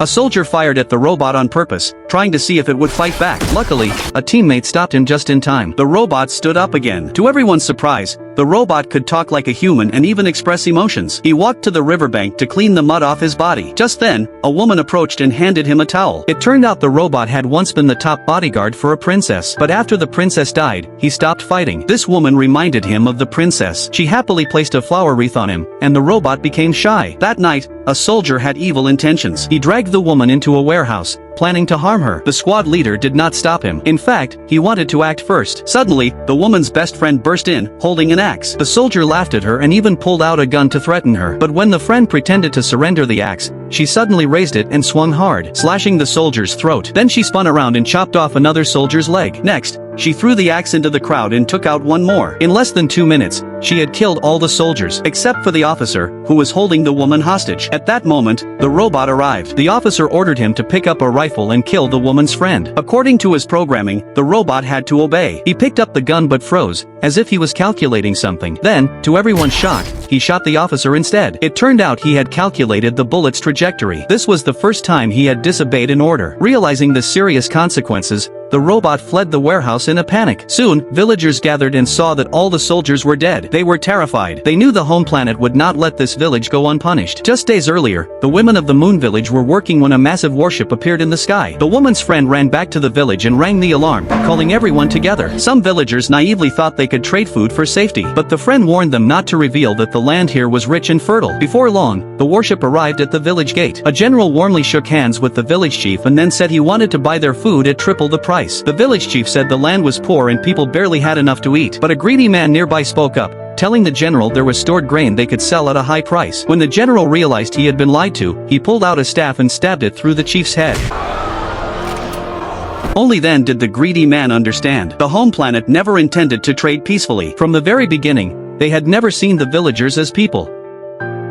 A soldier fired at the robot on purpose, trying to see if it would fight back. Luckily, a teammate stopped him just in time. The robot stood up again. To everyone's surprise, the robot could talk like a human and even express emotions. He walked to the riverbank to clean the mud off his body. Just then, a woman approached and handed him a towel. It turned out the robot had once been the top bodyguard for a princess. But after the princess died, he stopped fighting. This woman reminded him of the princess. She happily placed a flower wreath on him, and the robot became shy. That night, a soldier had evil intentions. He dragged the woman into a warehouse, planning to harm her. The squad leader did not stop him. In fact, he wanted to act first. Suddenly, the woman's best friend burst in, holding an axe. The soldier laughed at her and even pulled out a gun to threaten her. But when the friend pretended to surrender the axe, she suddenly raised it and swung hard, slashing the soldier's throat. Then she spun around and chopped off another soldier's leg. Next, she threw the axe into the crowd and took out one more. In less than 2 minutes, she had killed all the soldiers, except for the officer, who was holding the woman hostage. At that moment, the robot arrived. The officer ordered him to pick up a rifle and kill the woman's friend. According to his programming, the robot had to obey. He picked up the gun but froze, as if he was calculating something. Then, to everyone's shock, he shot the officer instead. It turned out he had calculated the bullet's trajectory. This was the first time he had disobeyed an order. Realizing the serious consequences, the robot fled the warehouse in a panic. Soon, villagers gathered and saw that all the soldiers were dead. They were terrified. They knew the home planet would not let this village go unpunished. Just days earlier, the women of the moon village were working when a massive warship appeared in the sky. The woman's friend ran back to the village and rang the alarm, calling everyone together. Some villagers naively thought they could trade food for safety, but the friend warned them not to reveal that the land here was rich and fertile. Before long, the warship arrived at the village gate. A general warmly shook hands with the village chief and then said he wanted to buy their food at triple the price. The village chief said the land was poor and people barely had enough to eat. But a greedy man nearby spoke up, telling the general there was stored grain they could sell at a high price. When the general realized he had been lied to, he pulled out a staff and stabbed it through the chief's head. Only then did the greedy man understand. The home planet never intended to trade peacefully. From the very beginning, they had never seen the villagers as people.